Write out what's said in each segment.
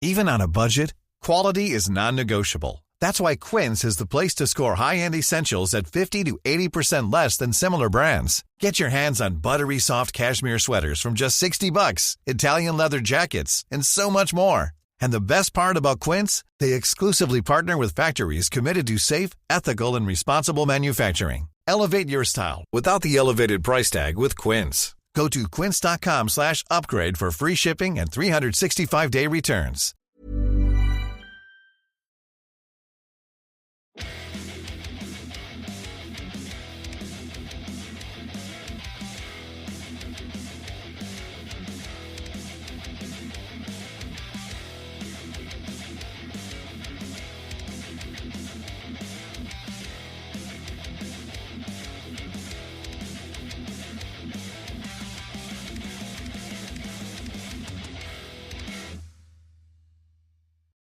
Even on a budget, quality is non-negotiable. That's why Quince is the place to score high-end essentials at 50 to 80% less than similar brands. Get your hands on buttery soft cashmere sweaters from just $60, Italian leather jackets, and so much more. And the best part about Quince, they exclusively partner with factories committed to safe, ethical, and responsible manufacturing. Elevate your style without the elevated price tag with Quince. Go to quince.com/upgrade for free shipping and 365-day returns.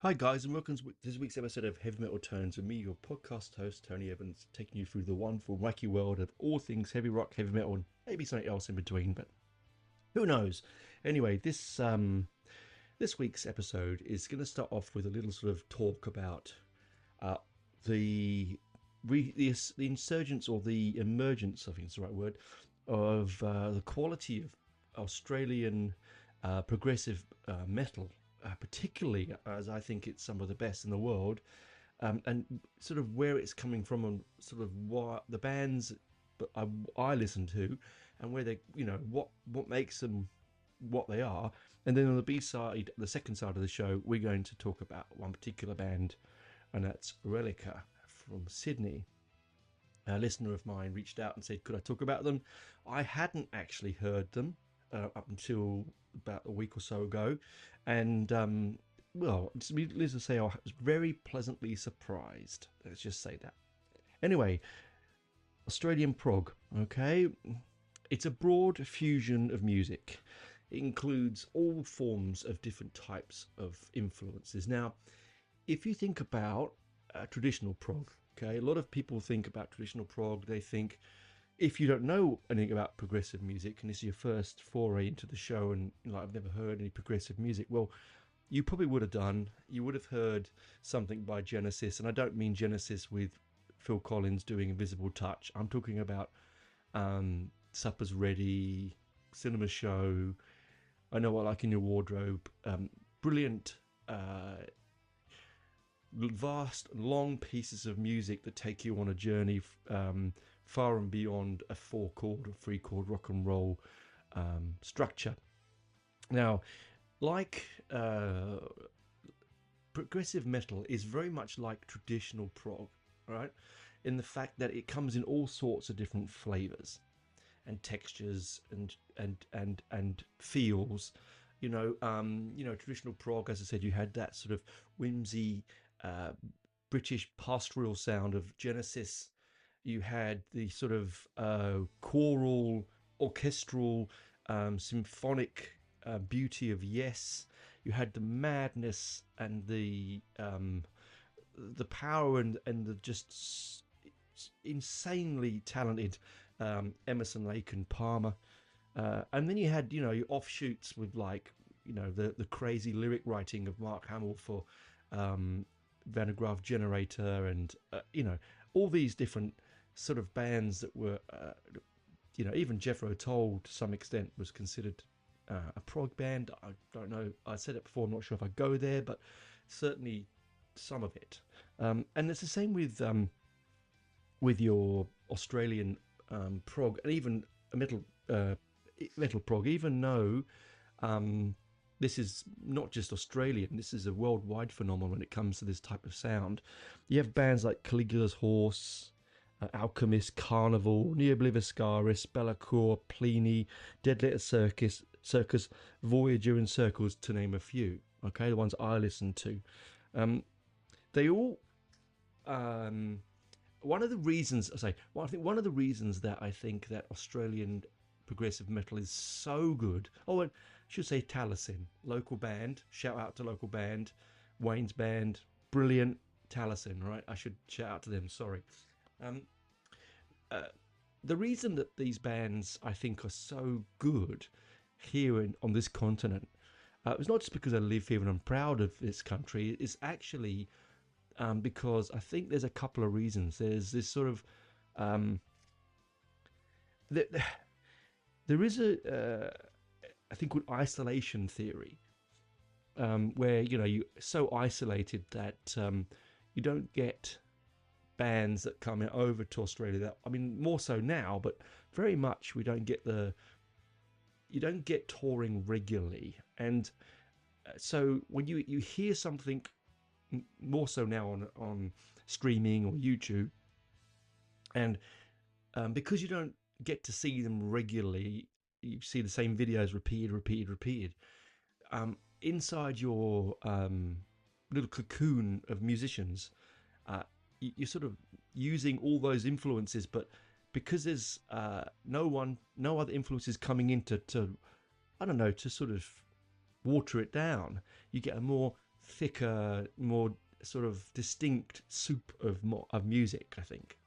Hi guys, and welcome to this week's episode of Heavy Metal Tones with me, your podcast host Tony Evans, taking you through the wonderful, wacky world of all things heavy rock, heavy metal, and maybe something else in between, but who knows? Anyway, this week's episode is going to start off with a little sort of talk about the insurgence or the emergence, I think it's the right word, of the quality of Australian progressive metal. Particularly as I think it's some of the best in the world, and sort of where it's coming from, and sort of what the bands I listen to, and where they, what makes them what they are. And then on the B side, the second side of the show, we're going to talk about one particular band, and that's Reliqa from Sydney. A listener of mine reached out and said, could I talk about them? I hadn't actually heard them up until about a week or so ago, and let's just say I was very pleasantly surprised. Let's just say that. Anyway, Australian prog, okay? It's a broad fusion of music. It includes all forms of different types of influences. Now, if you think about traditional prog, okay, a lot of people think about traditional prog, they think, if you don't know anything about progressive music, and this is your first foray into the show, and I've never heard any progressive music, well, you probably would have done. You would have heard something by Genesis, and I don't mean Genesis with Phil Collins doing Invisible Touch. I'm talking about Supper's Ready, Cinema Show, I Know What I Like in Your Wardrobe, brilliant, vast, long pieces of music that take you on a journey far and beyond a 4-chord or 3-chord rock and roll structure. Now, like progressive metal is very much like traditional prog, right? In the fact that it comes in all sorts of different flavors and textures and feels. Traditional prog, as I said, you had that sort of whimsy British pastoral sound of Genesis. You had the sort of choral, orchestral, symphonic beauty of Yes. You had the madness and the power and the just insanely talented Emerson, Lake and Palmer. And then you had, your offshoots with the crazy lyric writing of Mark Hamill for Van der Graaf Generator and, all these different sort of bands that were, even Jethro Tull to some extent was considered a prog band. I don't know. I said it before. I'm not sure if I go there, but certainly some of it. And it's the same with your Australian prog and even metal prog. Even though this is not just Australian, this is a worldwide phenomenon when it comes to this type of sound. You have bands like Caligula's Horse, Alchemist, Carnival, Neobliviscaris, Bellacour, Pliny, Dead Letter Circus, Voyager and Circles, to name a few. Okay, the ones I listen to. They all... one of the reasons that I think that Australian progressive metal is so good... Oh, and I should say Taliesin, local band. Shout out to local band. Wayne's band, brilliant. Taliesin, right? I should shout out to them, sorry. The reason that these bands I think are so good here on this continent It's not just because I live here and I'm proud of this country. It's actually because I think there's a couple of reasons. There's this sort of um, th- there is a thing called isolation theory, where you're so isolated that you don't get bands that come over to Australia. That, I mean, more so now, but very much we don't get you don't get touring regularly, and so when you hear something more so now on streaming or YouTube, and because you don't get to see them regularly, you see the same videos repeated. Inside your little cocoon of musicians, you're sort of using all those influences, but because there's no other influences coming in to I don't know, to sort of water it down, you get a more thicker, more sort of distinct soup of music. I think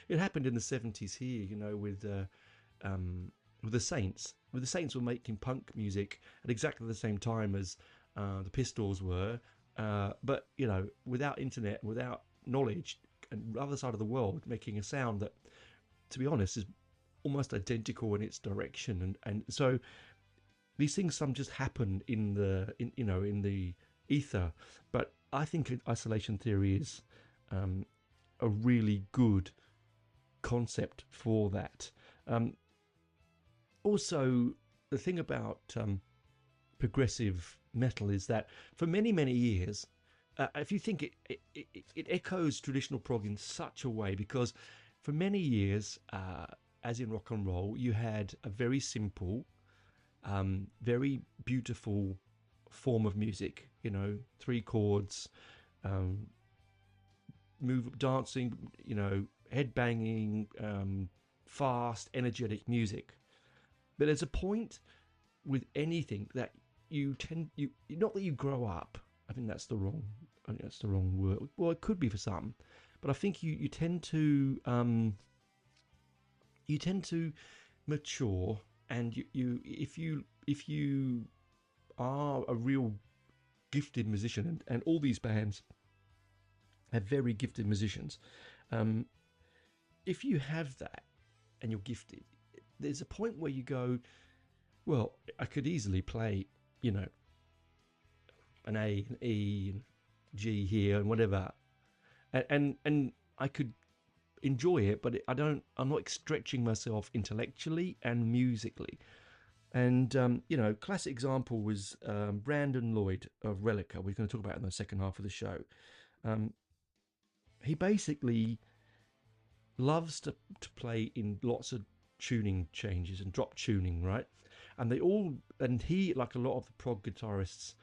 it happened in the 70s here, with the Saints. With the Saints were making punk music at exactly the same time as the Pistols were, but without internet, without knowledge, and the other side of the world, making a sound that, to be honest, is almost identical in its direction, and so these things some just happen in the ether. But I think isolation theory is a really good concept for that. Also, the thing about progressive metal is that for many years, if you think it echoes traditional prog in such a way, because for many years, as in rock and roll, you had a very simple, very beautiful form of music. 3 chords, dancing, headbanging, fast, energetic music. But there's a point with anything that you not that you grow up. I think that's the wrong word. Well, it could be for some, but I think you tend to mature, and if you are a real gifted musician, and all these bands have very gifted musicians. If you have that and you're gifted, there's a point where you go, well, I could easily play, an A, an E, and G here, and whatever, and I could enjoy it, but I'm not stretching myself intellectually and musically. And classic example was Brandon Lloyd of Reliqa. We're going to talk about it in the second half of the show. He basically loves to play in lots of tuning changes and drop tuning, right? And he, like a lot of the prog guitarists,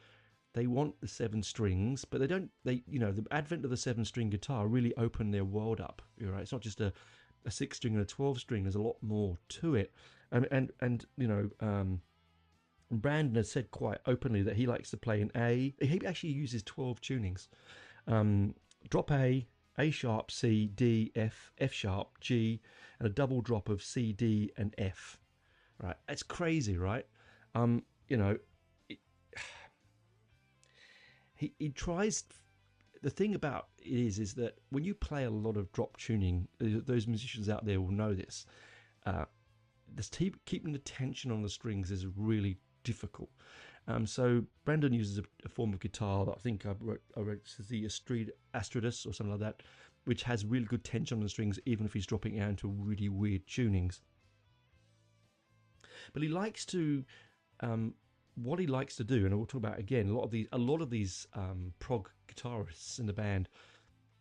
they want the 7 strings, but the advent of the 7-string guitar really opened their world up. Right? It's not just a 6-string and a 12-string. There's a lot more to it. And Brandon has said quite openly that he likes to play an A. He actually uses 12 tunings. Drop A sharp, C, D, F sharp, G, and a double drop of C, D, and F. Right? It's crazy, right? He tries. The thing about it is that when you play a lot of drop tuning, those musicians out there will know this. Keeping the tension on the strings is really difficult. So Brandon uses a form of guitar that I think I wrote the Astridus or something like that, which has really good tension on the strings, even if he's dropping out into really weird tunings. But he likes to, what he likes to do, and we'll talk about again, a lot of these prog guitarists in the band,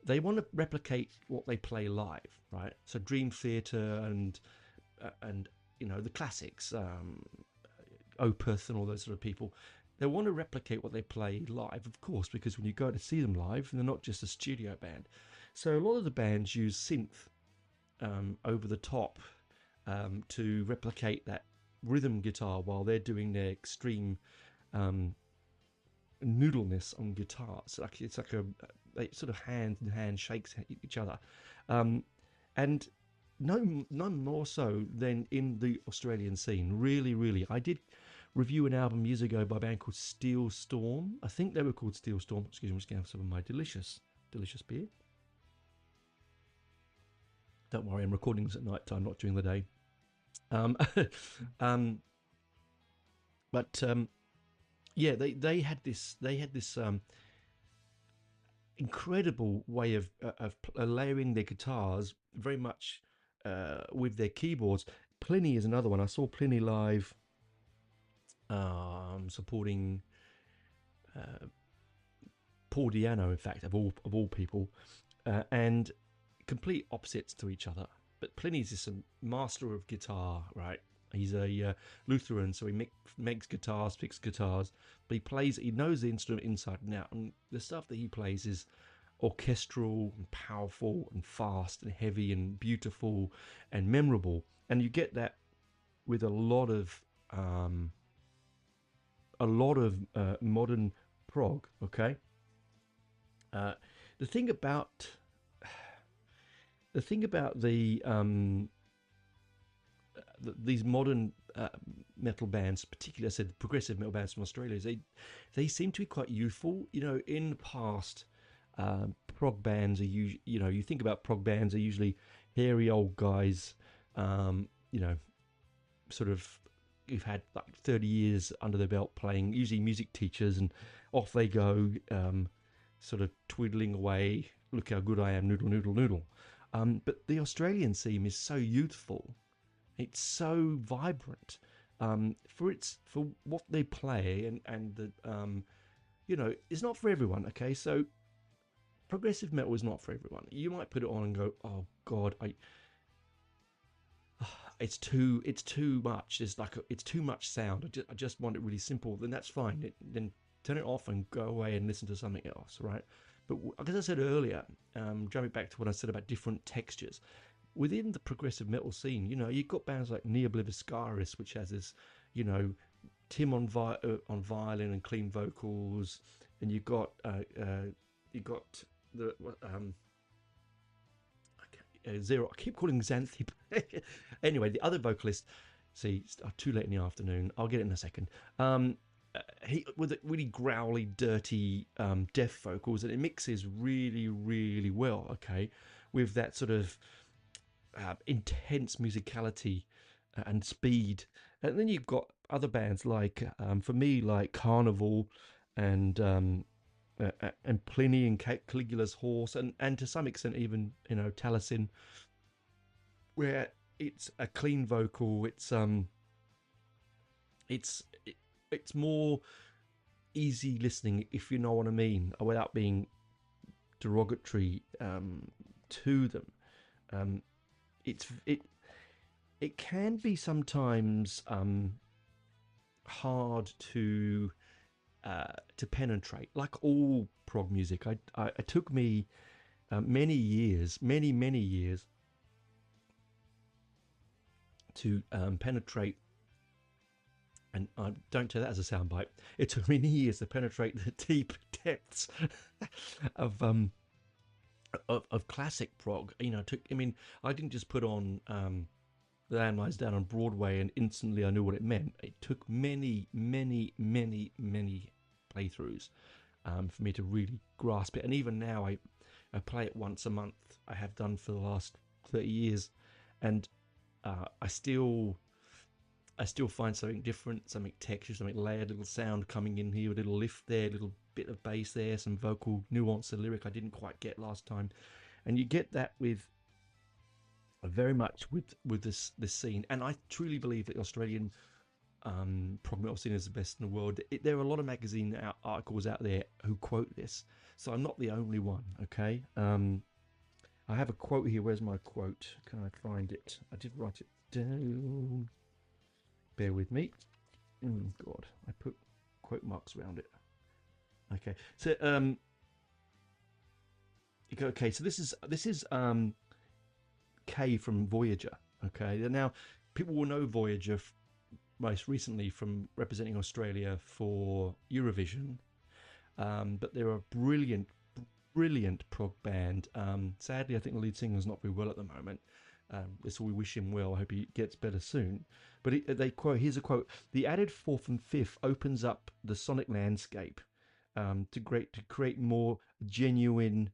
they want to replicate what they play live, right? So Dream Theater and the classics, Opeth and all those sort of people, they want to replicate what they play live, of course, because when you go to see them live, they're not just a studio band. So a lot of the bands use synth over the top to replicate that rhythm guitar while they're doing their extreme noodleness on guitar. It's like they sort of hand in hand shakes each other, and none more so than in the Australian scene. Really, I did review an album years ago by a band called Steel Storm. I think they were called Steel Storm. Excuse me, I'm just going to have some of my delicious beer. Don't worry, I'm recording this at night time, not during the day. Yeah, they had this incredible way of layering their guitars very much with their keyboards. Pliny is another one. I saw Pliny live, supporting Paul Diano, in fact, of all people, and complete opposites to each other. But Pliny's just a master of guitar, right? He's a Lutheran, so he makes guitars, picks guitars, but he knows the instrument inside and out, and the stuff that he plays is orchestral and powerful and fast and heavy and beautiful and memorable. And you get that with a lot of modern prog. Okay, the thing about these modern metal bands, particularly, I said, progressive metal bands from Australia, they seem to be quite youthful. You know, in the past, prog bands are usually, you think about prog bands are usually hairy old guys, sort of, who've had like 30 years under their belt playing, usually music teachers, and off they go, sort of twiddling away. Look how good I am, noodle, noodle, noodle. But the Australian scene is so youthful. It's so vibrant, for what they play, and the it's not for everyone. Okay, so progressive metal is not for everyone. You might put it on and go, oh God, it's too much. It's too much sound. I just want it really simple. Then that's fine. Then turn it off and go away and listen to something else, right? But as I said earlier, jumping back to what I said about different textures, within the progressive metal scene, you've got bands like Neo Obliviscaris, which has this, Tim on violin and clean vocals, and you've got the Zero. I keep calling Xanthi. Anyway, the other vocalist. See, it's too late in the afternoon. I'll get it in a second. He with really growly, dirty, deaf vocals, and it mixes really, really well. Okay, with that sort of intense musicality and speed. And then you've got other bands like, for me, like Carnival and Pliny and Caligula's Horse, and to some extent even Taliesin, where it's a clean vocal. It's more easy listening, if you know what I mean, without being derogatory to them. It can be sometimes hard to penetrate, like all prog music. It took me many years to penetrate, and I don't tell that as a soundbite. It took me many years to penetrate the deep depths of classic prog. I didn't just put on The Lamb Lies Down on Broadway and instantly I knew what it meant. It took many playthroughs for me to really grasp it. And even now, I play it once a month. I have done for the last 30 years, and I still find something different, something texture, something layered, little sound coming in here, a little lift there, a little bit of bass there, some vocal nuance, a lyric I didn't quite get last time. And you get that with very much with this scene. And I truly believe that the Australian prog metal scene is the best in the world. There are a lot of magazine articles out there who quote this, so I'm not the only one. Okay, I have a quote here. Where's my quote? Can I find it? I did write it down. Bear with me. God, I put quote marks around it. Okay, so so this is Kay from Voyager. Okay, now people will know Voyager most recently from representing Australia for Eurovision, but they're a brilliant prog band. Sadly, I think the lead singer is not very well at the moment. That's all we wish him well. I hope he gets better soon. But they quote, here's a quote: "The added fourth and fifth opens up the sonic landscape to create more genuine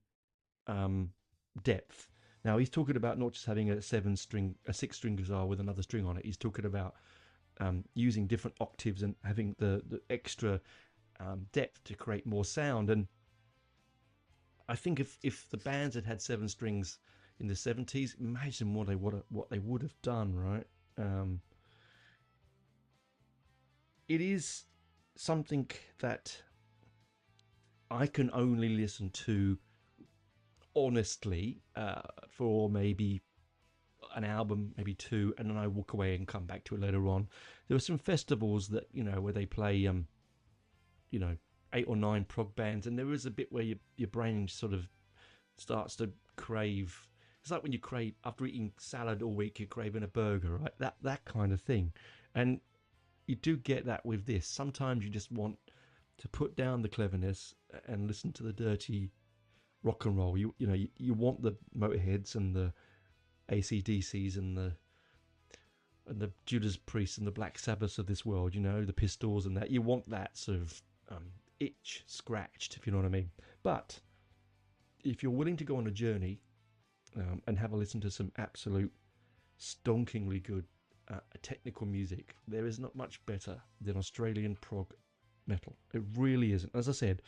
depth." Now he's talking about not just having a six string guitar with another string on it. He's talking about using different octaves and having the extra depth to create more sound. And I think if the bands had seven strings in the 70s, imagine what they would have done, right? It is something that I can only listen to honestly for maybe an album, maybe two, and then I walk away and come back to it later on. There were some festivals that, where they play 8 or 9 prog bands, and there is a bit where your brain sort of starts to crave. It's like when you crave, after eating salad all week, you're craving a burger, right? That kind of thing. And you do get that with this. Sometimes you just want to put down the cleverness and listen to the dirty rock and roll. You want the Motorheads and the AC/DCs and the Judas Priests and the Black Sabbaths of this world, the Pistols and that. You want that sort of itch scratched, if you know what I mean. But if you're willing to go on a journey and have a listen to some absolute stonkingly good technical music, there is not much better than Australian prog metal. It really isn't. As I said,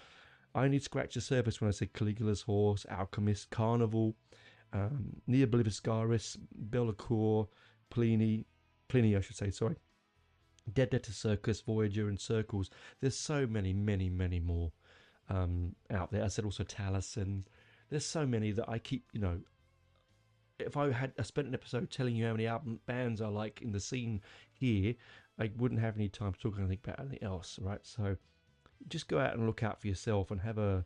I only scratched the surface when I said Caligula's Horse, Alchemist, Carnival, Nia Bliviscaris, Bellacour, Pliny, I should say, sorry. Dead Letter Circus, Voyager, and Circles. There's so many, many, many more out there. I said also Taliesin. There's so many that I keep, if I spent an episode telling you how many bands I like in the scene here, I wouldn't have any time to talk anything about anything else, right? So just go out and look out for yourself and have a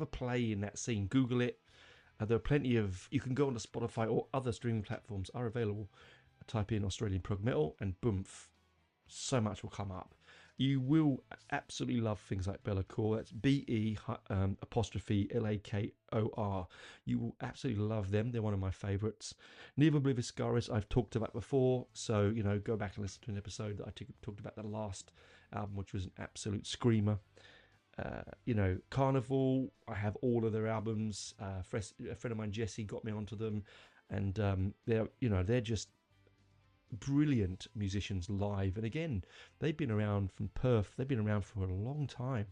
play in that scene. Google it. There are plenty of. You can go onto Spotify or other streaming platforms are available. Type in Australian prog metal and boom, so much will come up. You will absolutely love things like Bellacour. That's BE''LAKOR. You will absolutely love them. They're one of my favourites. Nia Bliviscaris I've talked about before, so go back and listen to an episode that I talked about the last album, which was an absolute screamer. Carnival, I have all of their albums. A friend of mine, Jesse, got me onto them, and they're just brilliant musicians live. And again, they've been around from Perth. They've been around for a long time,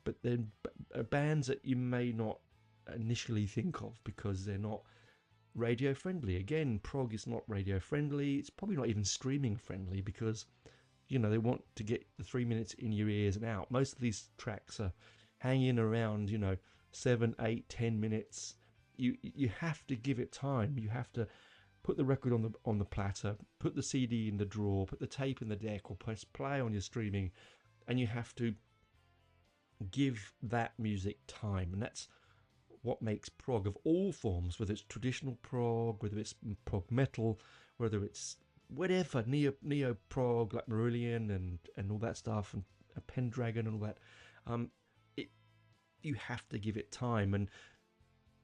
but they're bands that you may not initially think of because they're not radio friendly. Again, prog is not radio friendly. It's probably not even streaming friendly because they want to get the 3 minutes in your ears and out. Most of these tracks are hanging around 7, 8, 10 minutes. You have to give it time. You have to put the record on the platter, put the CD in the drawer, put the tape in the deck, or press play on your streaming, and you have to give that music time. And that's what makes prog of all forms, whether it's traditional prog, whether it's prog metal, whether it's whatever, neo prog like Marillion and all that stuff, and Pendragon and all that. You have to give it time, and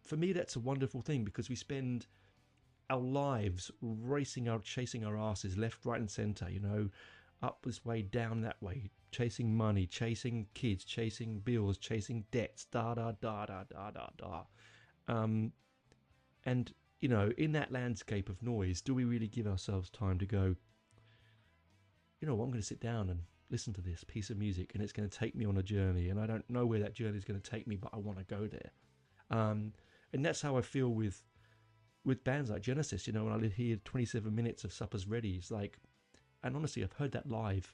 for me that's a wonderful thing because we spend our lives chasing our asses left, right, and centre. Up this way, down that way, chasing money, chasing kids, chasing bills, chasing debts, and in that landscape of noise, do we really give ourselves time to go, I'm going to sit down and listen to this piece of music and it's going to take me on a journey, and I don't know where that journey is going to take me, but I want to go there. And that's how I feel with bands like Genesis. When I hear 27 minutes of Supper's Ready, it's like, and honestly, I've heard that live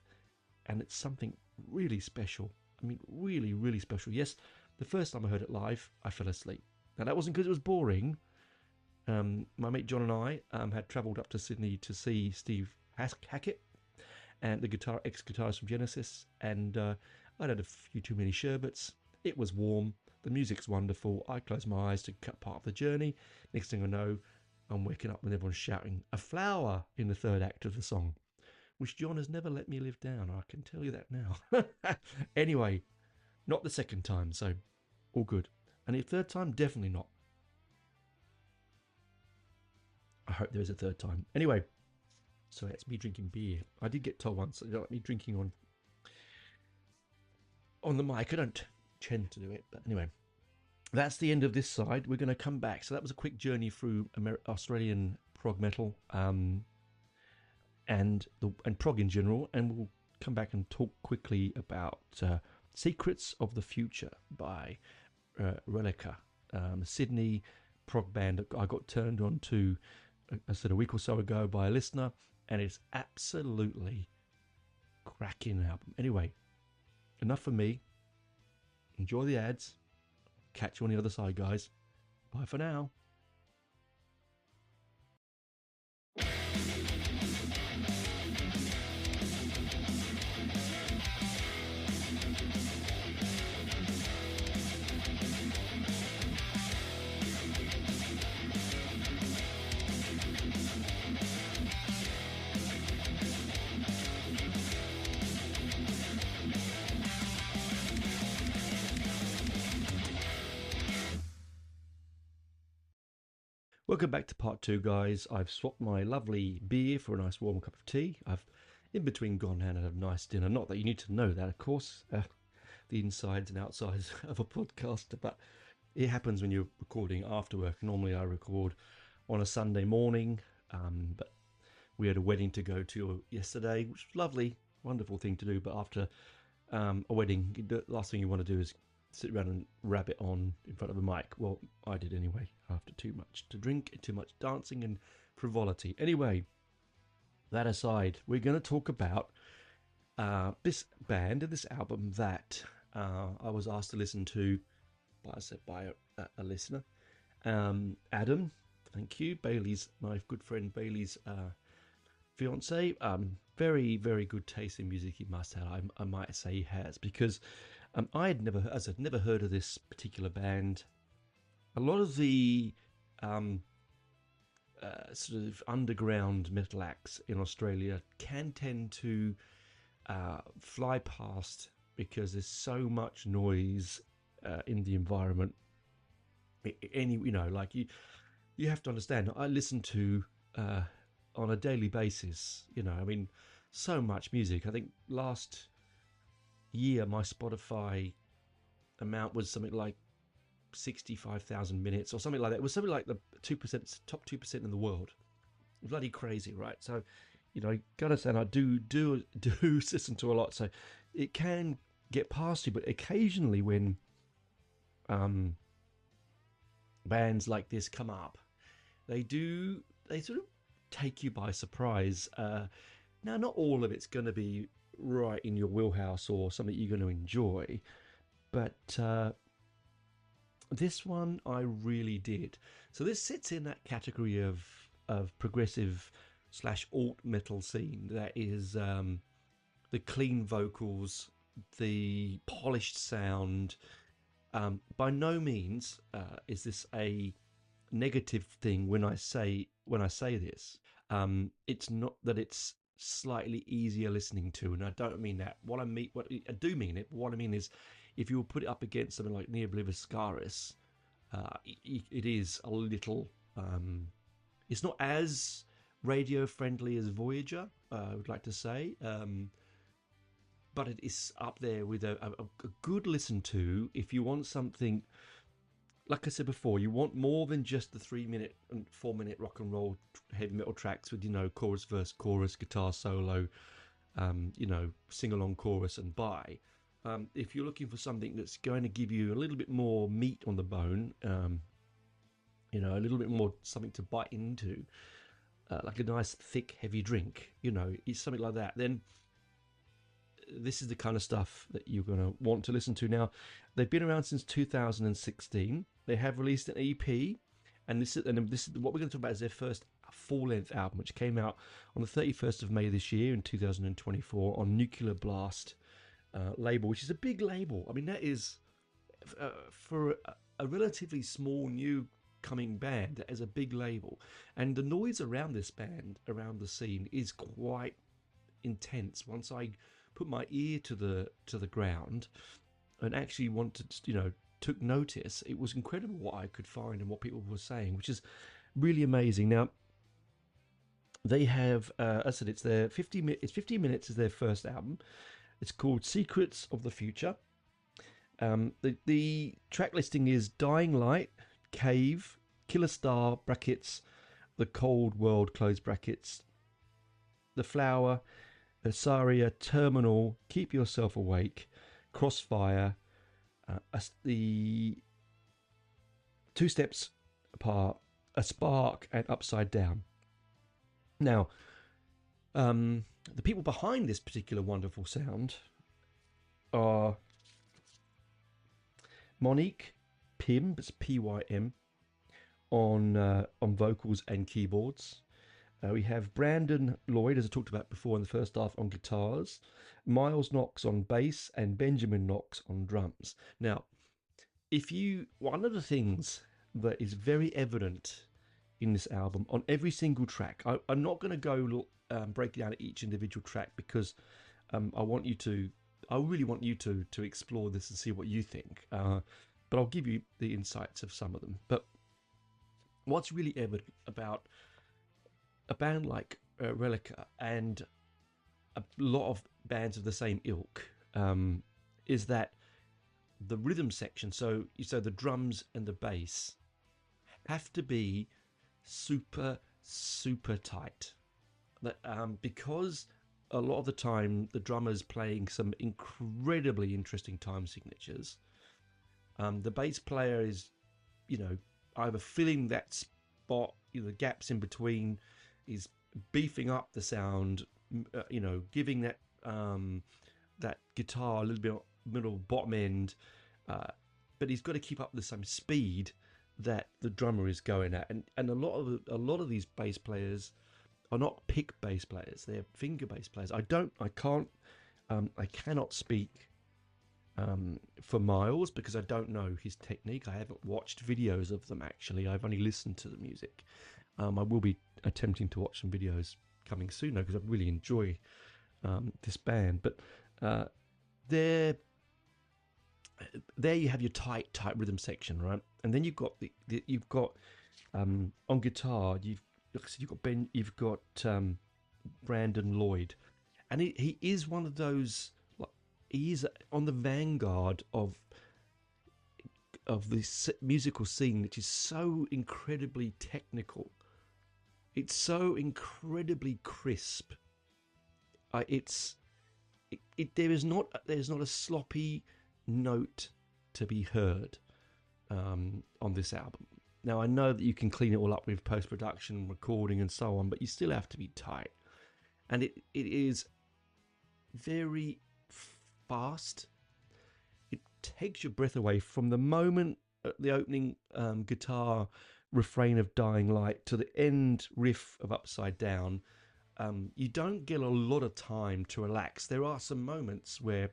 and it's something really special. I mean, really, really special. Yes, the first time I heard it live, I fell asleep. Now, that wasn't because it was boring. My mate John and I had travelled up to Sydney to see Steve Hackett, and the ex-guitarist from Genesis, and I'd had a few too many sherbets. It was warm. The music's wonderful. I closed my eyes to cut part of the journey. Next thing I know, I'm waking up when everyone's shouting "a flower" in the third act of the song, which John has never let me live down. I can tell you that now. Anyway, not the second time, so all good. And the third time, definitely not. I hope there is a third time. Anyway, so that's me drinking beer. I did get told once, you don't like me drinking on the mic. I don't tend to do it, but anyway. That's the end of this side. We're going to come back. So that was a quick journey through Australian prog metal and prog in general, and we'll come back and talk quickly about Secrets of the Future by Reliqa, Sydney prog band that I got turned on to, I said, a week or so ago by a listener, and it's absolutely cracking album. Anyway, enough for me. Enjoy the ads. Catch you on the other side, guys. Bye for now. Welcome back to part 2, guys. I've swapped my lovely beer for a nice warm cup of tea. I've in between gone and had a nice dinner. Not that you need to know that, of course, the insides and outsides of a podcast, but it happens when you're recording after work. Normally I record on a Sunday morning, but we had a wedding to go to yesterday, which was lovely, wonderful thing to do. But after a wedding, the last thing you want to do is sit around and rabbit on in front of a mic. Well, I did anyway, after too much to drink, too much dancing and frivolity. Anyway, that aside, we're going to talk about this band and this album that I was asked to listen to by a listener. Adam, thank you. Bailey's, my good friend Bailey's fiance. Very, very good taste in music, he must have. I might say he has, because I had never heard of this particular band. A lot of the sort of underground metal acts in Australia can tend to fly past because there's so much noise in the environment. You have to understand. I listen to on a daily basis. I mean, so much music. I think last year my Spotify amount was something like 65,000 minutes or something like that. It was something like the top 2% in the world. Bloody crazy, right? So, gotta understand, I do listen to a lot, so it can get past you. But occasionally when bands like this come up, they sort of take you by surprise. Now, not all of it's going to be right in your wheelhouse or something you're going to enjoy, but this one I really did. So this sits in that category of progressive / alt metal scene. That is the clean vocals, the polished sound. By no means is this a negative thing when I say this. It's not that it's slightly easier listening to, and I don't mean that. What I do mean it. But what I mean is, if you will put it up against something like Near Oblivious Scaris, it is a little. It's not as radio friendly as Voyager, I would like to say, but it is up there with a good listen to if you want something. Like I said before, you want more than just the 3-minute and 4-minute rock and roll heavy metal tracks with, chorus, verse, chorus, guitar solo, sing along chorus and bye. If you're looking for something that's going to give you a little bit more meat on the bone, a little bit more something to bite into, like a nice thick heavy drink, it's something like that, then this is the kind of stuff that you're going to want to listen to. Now, they've been around since 2016. They have released an EP, and this is what we're going to talk about is their first full-length album, which came out on the 31st of May this year in 2024 on Nuclear Blast label, which is a big label. I mean, that is for a relatively small new coming band, that is a big label, and the noise around this band, around the scene, is quite intense. Once I put my ear to the ground and actually took notice, it was incredible what I could find and what people were saying, which is really amazing. Now, They have, as I said, it's their 15 minutes is their first album. It's called Secrets of the Future. The track listing is Dying Light, Cave, Killer Star brackets, The Cold World close brackets, The Flower, Asaria, Terminal, Keep Yourself Awake, Crossfire, the Two Steps Apart, A Spark, and Upside Down. Now, the people behind this particular wonderful sound are Monique Pym, it's Pym, on vocals and keyboards. We have Brandon Lloyd, as I talked about before in the first half, on guitars, Miles Knox on bass, and Benjamin Knox on drums. Now, one of the things that is very evident in this album on every single track, I'm not going to go break down each individual track because I really want you to explore this and see what you think. But I'll give you the insights of some of them. But what's really evident about a band like Reliqa and a lot of bands of the same ilk is that the rhythm section, so the drums and the bass, have to be super tight. Because a lot of the time the drummer's playing some incredibly interesting time signatures. The bass player is, either filling that spot, the gaps in between, is beefing up the sound, giving that that guitar a little bit middle bottom end, but he's got to keep up the same speed that the drummer is going at, and a lot of these bass players are not pick bass players; they're finger bass players. I cannot speak for Miles because I don't know his technique. I haven't watched videos of them actually. I've only listened to the music. I will be attempting to watch some videos coming soon though, because I really enjoy this band. But there you have your tight rhythm section, right? And then you've got on guitar you've got Brandon Lloyd, and he is one of those. He is on the vanguard of this musical scene, which is so incredibly technical. It's so incredibly crisp. There's not a sloppy note to be heard on this album. Now I know that you can clean it all up with post-production, recording, and so on, but you still have to be tight. And it is very fast. It takes your breath away from the moment the opening guitar refrain of Dying Light to the end riff of Upside Down. You don't get a lot of time to relax. There are some moments where,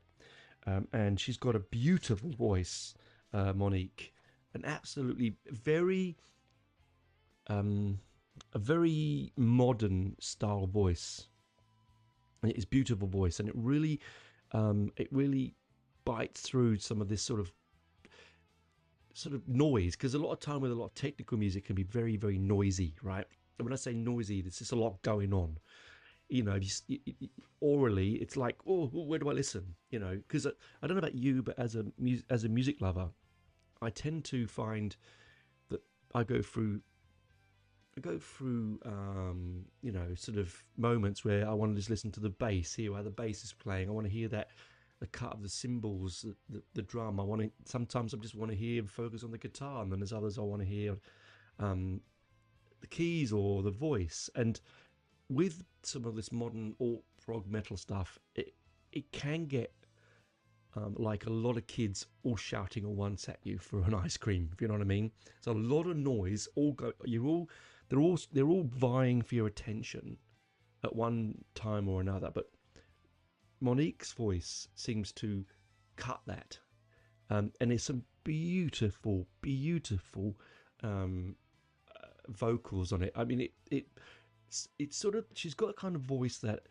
and she's got a beautiful voice, Monique, an absolutely a very modern style voice. And it is beautiful voice, and it really bites through some of this sort of noise, because a lot of time with a lot of technical music can be very, very noisy, right? And when I say noisy, there's just a lot going on. Orally, it's like, oh, where do I listen? Because I don't know about you, but as a music lover, I tend to find that I go through sort of moments where I want to just listen to the bass, hear how the bass is playing. I want to hear the cut of the cymbals, the drum. Sometimes I just want to hear and focus on the guitar, and then there's others I want to hear the keys or the voice. And with some of this modern alt prog metal stuff, it can get like a lot of kids all shouting at once at you for an ice cream, if you know what I mean. So a lot of noise. They're all vying for your attention at one time or another. But Monique's voice seems to cut that, and it's some beautiful vocals on it. I mean, it's sort of, she's got a kind of voice that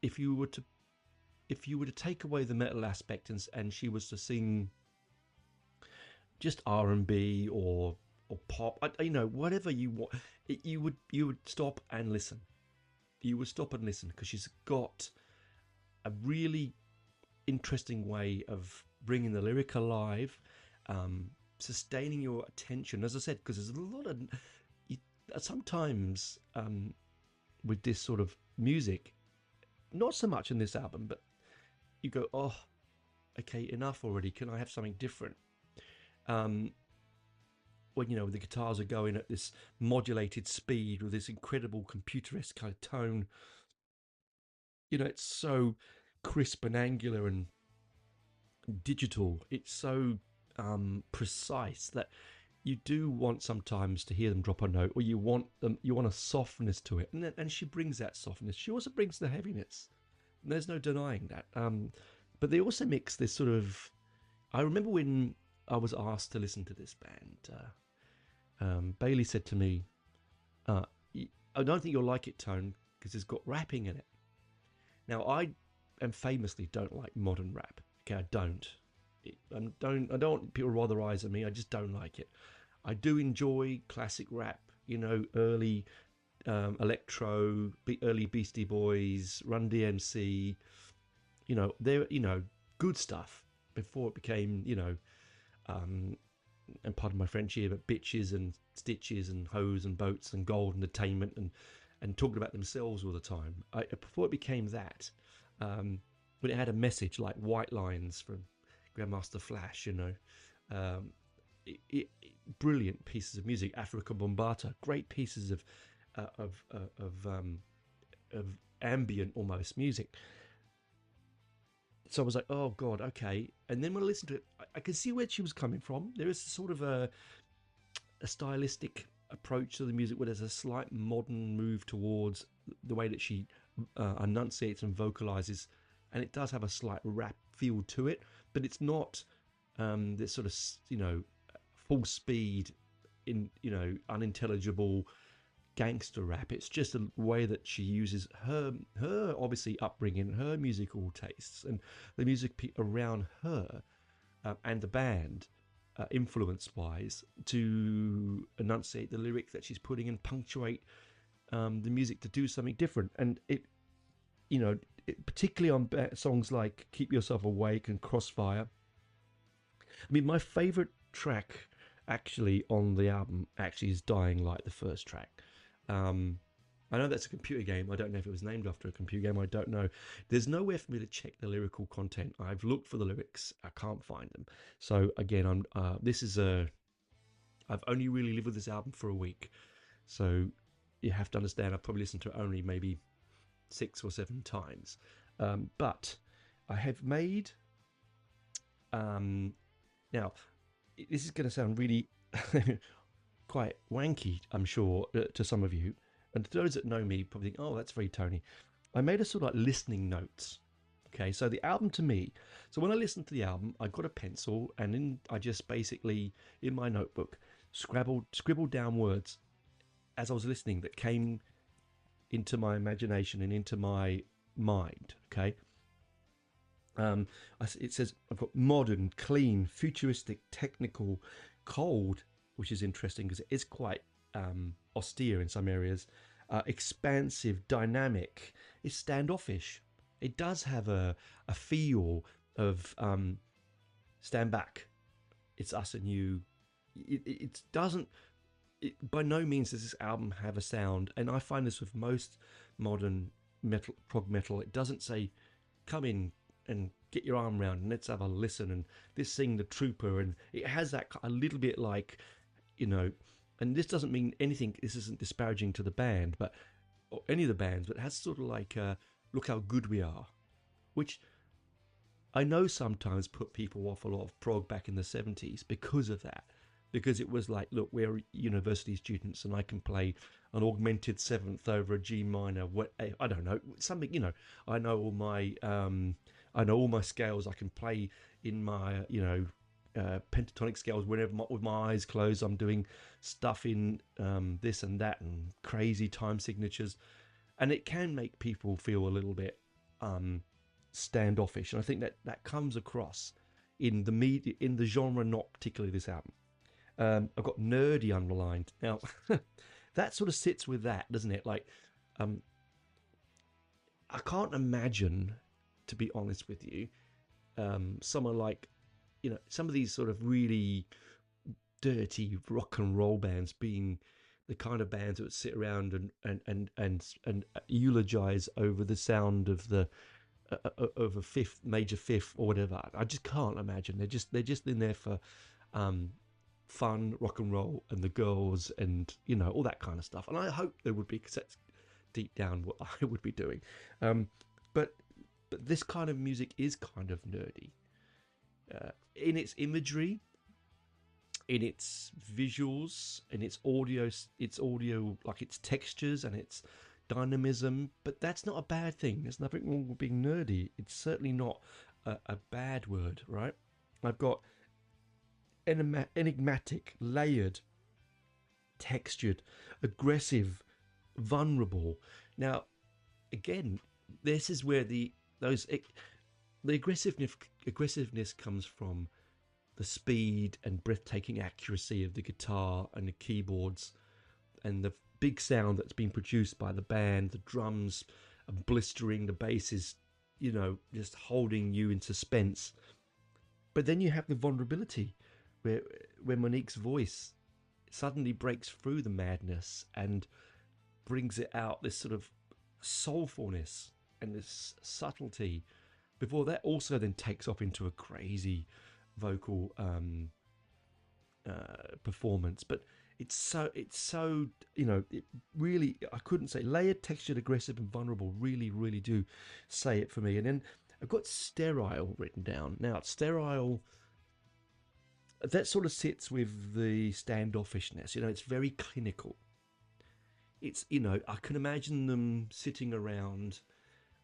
if you were to take away the metal aspect and she was to sing just R&B or or pop, whatever you want. You would stop and listen. You would stop and listen because she's got a really interesting way of bringing the lyric alive, sustaining your attention. As I said, because there's a lot of sometimes with this sort of music, not so much in this album, but you go, oh, okay, enough already. Can I have something different? When the guitars are going at this modulated speed with this incredible computer-esque kind of tone, it's so crisp and angular and digital. It's so precise that you do want sometimes to hear them drop a note, or you want a softness to it, and she brings that softness. She also brings the heaviness. And there's no denying that. But they also mix this sort of. I remember when I was asked to listen to this band, Bailey said to me, "I don't think you'll like it, Tone, because it's got rapping in it." Now I famously don't like modern rap. Okay, I don't. I don't want people to roll their eyes at me. I just don't like it. I do enjoy classic rap, early electro, early Beastie Boys, Run DMC. They're good stuff before it became and pardon my French here, but bitches and stitches and hoes and boats and gold and attainment and talking about themselves all the time. Before it became that, when it had a message like White Lines from Grandmaster Flash, brilliant pieces of music. Africa Bombata, great pieces of ambient almost music. So I was like, oh God, okay. And then when I listened to it, I could see where she was coming from. There is sort of a stylistic approach to the music where there's a slight modern move towards the way that she enunciates and vocalizes, and it does have a slight rap feel to it, but it's not this sort of full speed unintelligible gangster rap. It's just a way that she uses her obviously upbringing, her musical tastes, and the music around her and the band influence wise to enunciate the lyrics that she's putting and punctuate the music to do something different. And it particularly on songs like Keep Yourself Awake and Crossfire. I mean, my favorite track actually on the album actually is Dying Light, the first track. I know that's a computer game. I don't know if it was named after a computer game. I don't know. There's nowhere for me to check the lyrical content. I've looked for the lyrics. I can't find them. So again, I've only really lived with this album for a week. So you have to understand, I've probably listened to it only maybe 6 or 7 times. But I have made, now, this is going to sound really quite wanky, I'm sure, to some of you. And to those that know me, probably think, oh, that's very Tony. I made a sort of like listening notes. Okay, so the album to me, so when I listened to the album, I got a pencil and then I just basically, in my notebook, scribbled down words as I was listening that came into my imagination and into my mind, okay? It says, I've got modern, clean, futuristic, technical, cold, which is interesting because it is quite austere in some areas, expansive, dynamic, it's standoffish. It does have a feel of stand back, it's us and you. It doesn't, by no means does this album have a sound, and I find this with most modern metal, prog metal, it doesn't say, come in and get your arm around and let's have a listen and let's sing the trooper, and it has that a little bit like, and this doesn't mean anything, this isn't disparaging to the band, but or any of the bands, but it has sort of like look how good we are, which I know sometimes put people off a lot of prog back in the 70s because of that, because it was like, look, we're university students and I can play an augmented seventh over a G minor, I don't know, something, I know all my scales, I can play in my pentatonic scales whenever with my eyes closed. I'm doing stuff in this and that and crazy time signatures, and it can make people feel a little bit standoffish, and I think that comes across in the media, in the genre, not particularly this album. I've got nerdy underlined. Now, that sort of sits with that, doesn't it? Like, um, I can't imagine, to be honest with you, someone like, some of these sort of really dirty rock and roll bands being the kind of bands that would sit around and eulogize over the sound of the over major fifth or whatever. I just can't imagine. They're just in there for fun, rock and roll, and the girls, and all that kind of stuff. And I hope there would be, because that's deep down what I would be doing. Um, but this kind of music is kind of nerdy in its imagery, in its visuals, in its audio, like its textures and its dynamism. But that's not a bad thing. There's nothing wrong with being nerdy. It's certainly not a bad word, right? I've got enigmatic, layered, textured, aggressive, vulnerable. Now, again, this is where the aggressiveness comes from the speed and breathtaking accuracy of the guitar and the keyboards, and the big sound that's been produced by the band, the drums are blistering, the bass is, just holding you in suspense. But then you have the vulnerability where Monique's voice suddenly breaks through the madness and brings it out, this sort of soulfulness and this subtlety, before that also then takes off into a crazy vocal performance. But it's so it really, I couldn't say, layered, textured, aggressive, and vulnerable really do say it for me. And then I've got sterile written down. Now, sterile, that sort of sits with the standoffishness. It's very clinical. It's, I can imagine them sitting around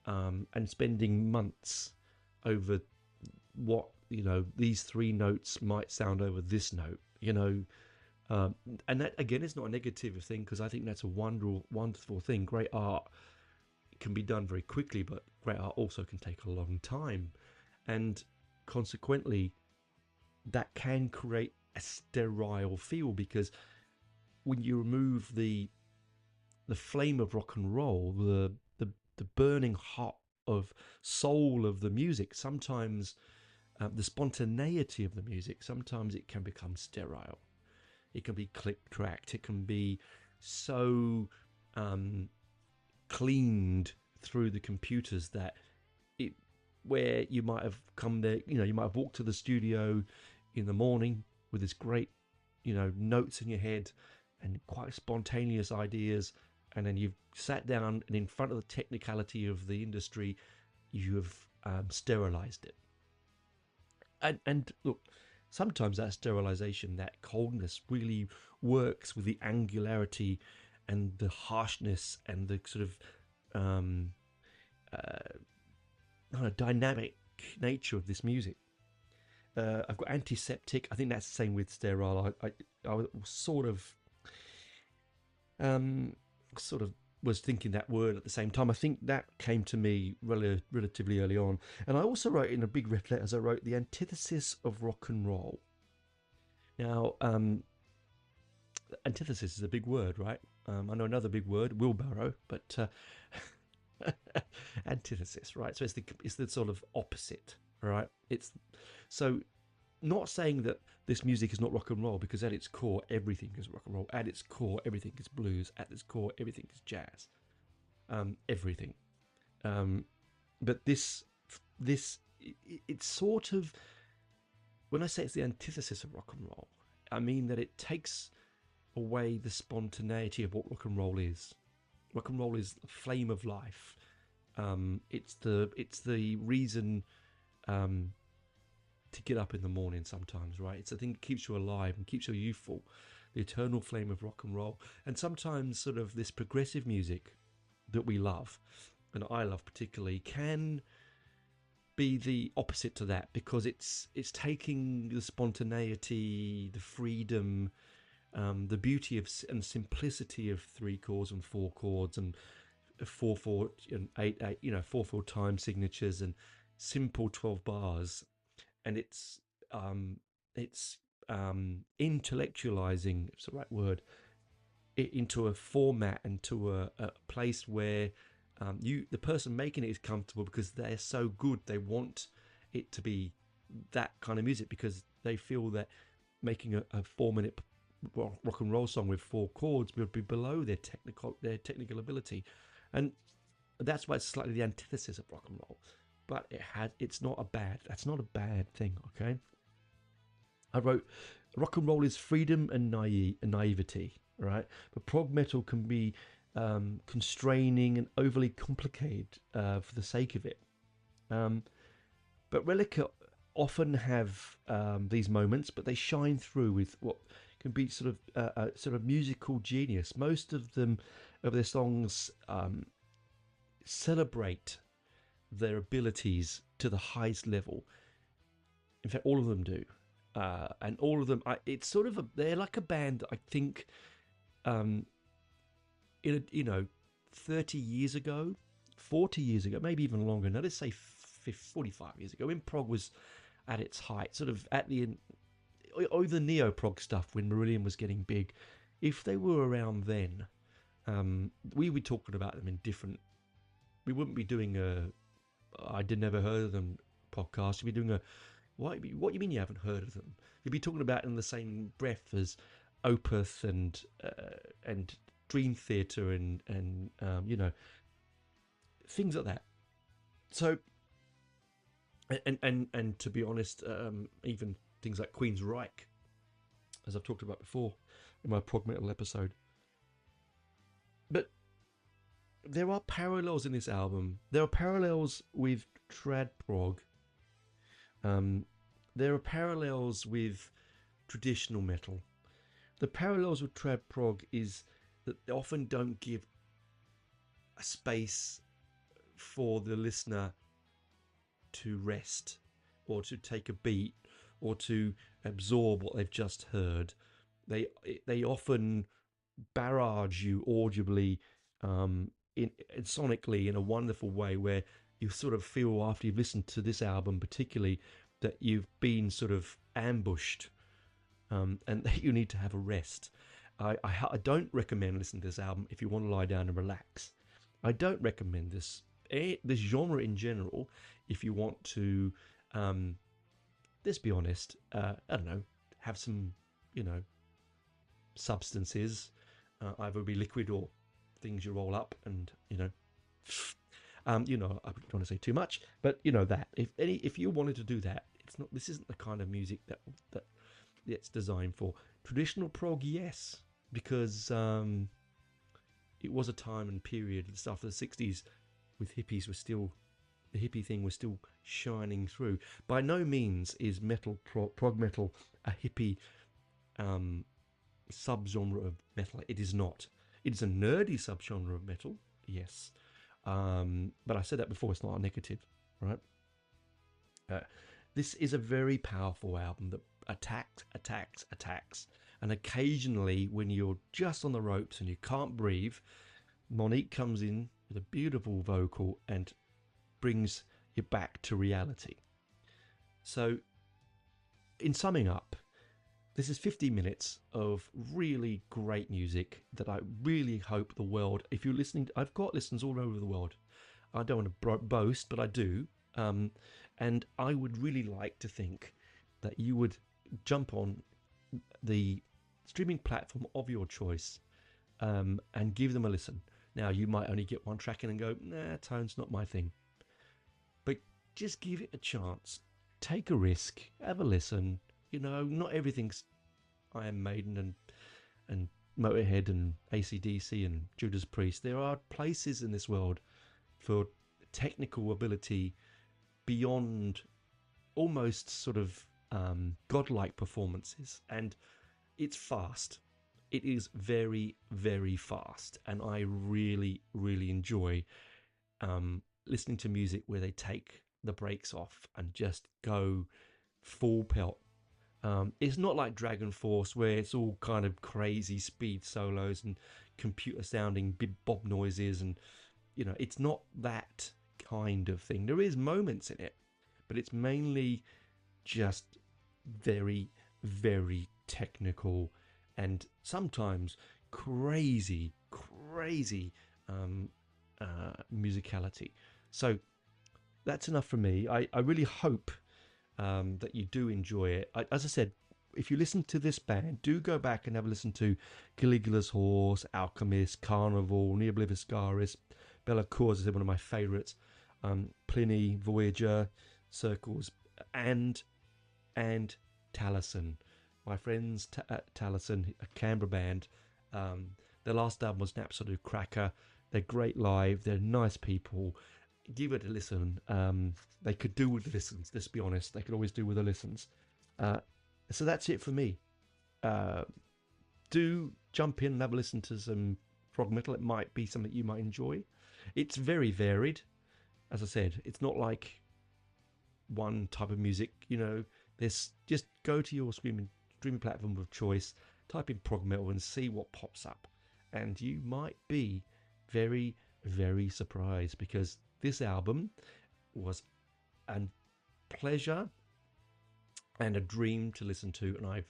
and spending months over what, these three notes might sound over this note, and that, again, is not a negative thing, because I think that's a wonderful thing. Great art can be done very quickly, but great art also can take a long time. And consequently, that can create a sterile feel, because when you remove the flame of rock and roll, the burning hot of soul of the music, sometimes the spontaneity of the music, sometimes it can become sterile. It can be click-tracked. It can be so cleaned through the computers that where you might have come there, you might have walked to the studio in the morning with this great, notes in your head and quite spontaneous ideas, and then you've sat down, and in front of the technicality of the industry, you have sterilized it. And look, sometimes that sterilization, that coldness, really works with the angularity and the harshness and the sort of dynamic nature of this music. I've got antiseptic. I think that's the same with sterile. I was sort of was thinking that word at the same time. I think that came to me relatively early on. And I also wrote in a big red letters, I wrote the antithesis of rock and roll. Now, antithesis is a big word, right? I know another big word, wheelbarrow, but antithesis, right? So it's the sort of opposite, right? It's so, not saying that this music is not rock and roll, because at its core everything is rock and roll. At its core everything is blues. At its core everything is jazz. Everything. But this it's sort of, when I say it's the antithesis of rock and roll, I mean that it takes away the spontaneity of what rock and roll is. Rock and roll is the flame of life. It's the reason to get up in the morning sometimes, right? It's the thing that keeps you alive and keeps you youthful, the eternal flame of rock and roll. And sometimes sort of this progressive music that we love, and I love particularly, can be the opposite to that, because it's taking the spontaneity, the freedom, the beauty of and simplicity of 3 chords and 4 chords and 4/4 and 8/8, 4/4 time signatures and simple 12 bars, and it's intellectualizing, if it's the right word, it into a format and to a place where the person making it is comfortable because they're so good. They want it to be that kind of music because they feel that making a 4-minute rock and roll song with 4 chords would be below their technical ability, and that's why it's slightly the antithesis of rock and roll. But that's not a bad thing. Okay, I wrote rock and roll is freedom and naivety, right? But prog metal can be constraining and overly complicated for the sake of it. But Reliqa often have these moments, but they shine through with what can be sort of musical genius. Most of their songs celebrate their abilities to the highest level. In fact, all of them do, and all of them. It's sort of they're like a band that I think, 30 years ago, 40 years ago, maybe even longer. Now let's say 45 years ago, when prog was at its height, sort of at the the neo-prog stuff when Marillion was getting big. If they were around then, we were talking about them in different. We wouldn't be doing a I did never heard of them podcast. You'd be doing a what you mean you haven't heard of them? You'd be talking about in the same breath as Opeth and Dream Theater and things like that. So and to be honest, even things like Queen's Reich, as I've talked about before in my prog metal episode. But there are parallels in this album. There are parallels with trad prog. There are parallels with traditional metal. The parallels with trad prog is that they often don't give a space for the listener to rest or to take a beat or to absorb what they've just heard. They often barrage you audibly, sonically in a wonderful way, where you sort of feel after you've listened to this album particularly that you've been sort of ambushed, and that you need to have a rest. I don't recommend listening to this album if you want to lie down and relax. I don't recommend this genre in general if you want to, let's be honest, I don't know, have some, substances, either be liquid or things you roll up and, I don't want to say too much, but that if you wanted to do that, this isn't the kind of music that it's designed for. Traditional prog, yes, because it was a time and period, the stuff of the 60s with hippies the hippie thing was still shining through. By no means is prog metal a hippie subgenre of metal. It is not. It is a nerdy subgenre of metal, yes. But I said that before, it's not a negative, right? This is a very powerful album that attacks. And occasionally, when you're just on the ropes and you can't breathe, Monique comes in with a beautiful vocal and brings you back to reality. So, in summing up, this is 50 minutes of really great music that I really hope the world, if you're listening, I've got listeners all over the world. I don't want to boast, but I do. And I would really like to think that you would jump on the streaming platform of your choice and give them a listen. Now, you might only get one track in and go, nah, Tone's not my thing. But just give it a chance. Take a risk. Have a listen. Not everything's Iron Maiden and Motorhead and AC/DC and Judas Priest. There are places in this world for technical ability beyond almost sort of godlike performances. And it's fast. It is very, very fast. And I really, really enjoy listening to music where they take the brakes off and just go full pelt. It's not like Dragon Force where it's all kind of crazy speed solos and computer sounding bebop noises, and it's not that kind of thing. There is moments in it, but it's mainly just very very technical and sometimes crazy musicality. So that's enough for me. I really hope that you do enjoy it. As I said, if you listen to this band, do go back and have a listen to Caligula's Horse, Alchemist, Carnival, Neo Obliviscaris, Bella Causa is one of my favourites, Pliny, Voyager, Circles, and Taliesin. My friends at Taliesin, a Canberra band, their last album was an absolute cracker. They're great live. They're nice people. Give it a listen. They could do with the listens. Let's be honest. They could always do with the listens. So that's it for me. Do jump in and have a listen to some prog metal. It might be something you might enjoy. It's very varied. As I said, it's not like one type of music. You know, there's just go to your streaming platform of choice, type in prog metal and see what pops up. And you might be very, very surprised, because this album was a pleasure and a dream to listen to, and I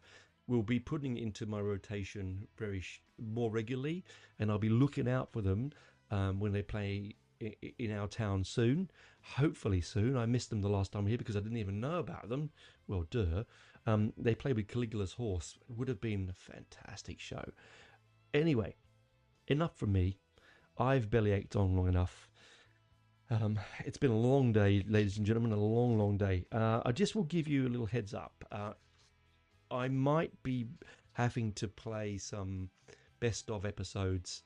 will be putting it into my rotation more regularly, and I'll be looking out for them when they play in our town soon, hopefully soon. I missed them the last time here because I didn't even know about them. Well, duh. They played with Caligula's Horse. It would have been a fantastic show. Anyway, enough from me. I've bellyached on long enough. It's been a long day, ladies and gentlemen, a long day. I just will give you a little heads up. I might be having to play some best of episodes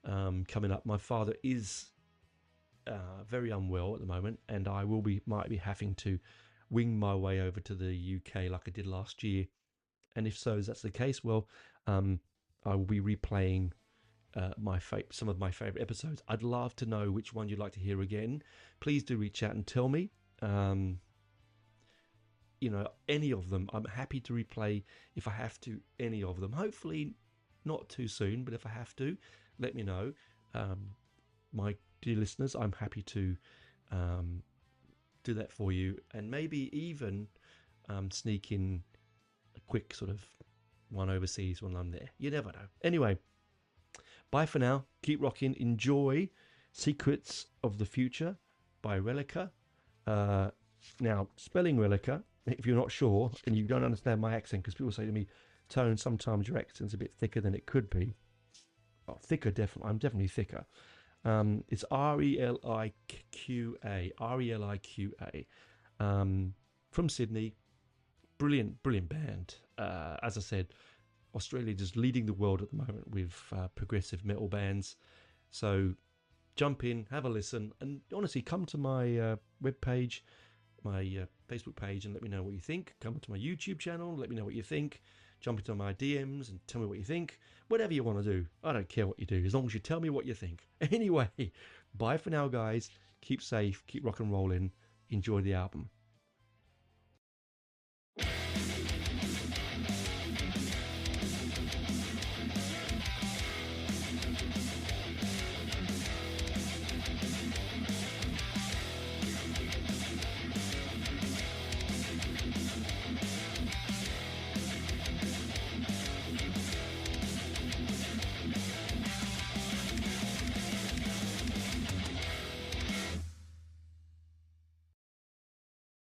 coming up. My father is very unwell at the moment, and I might be having to wing my way over to the UK like I did last year. And if so, that's the case, well, I will be replaying some of my favourite episodes. I'd love to know which one you'd like to hear again. Please do reach out and tell me. You know, any of them. I'm happy to replay if I have to, any of them. Hopefully not too soon, but if I have to, let me know. My dear listeners, I'm happy to do that for you, and maybe even sneak in a quick sort of one overseas when I'm there. You never know. Anyway, bye for now. Keep rocking. Enjoy Secrets of the Future by Reliqa. Now, spelling Reliqa, if you're not sure and you don't understand my accent, because people say to me, Tone, sometimes your accent's a bit thicker than it could be. Oh, thicker, definitely. I'm definitely thicker. It's Reliqa. Reliqa. From Sydney. Brilliant band. As I said, Australia just leading the world at the moment with progressive metal bands. So jump in, have a listen, and honestly, come to my webpage, my Facebook page, and let me know what you think. Come to my YouTube channel, let me know what you think. Jump into my DMs and tell me what you think. Whatever you want to do. I don't care what you do, as long as you tell me what you think. Anyway, bye for now, guys. Keep safe, keep rock and rolling. Enjoy the album.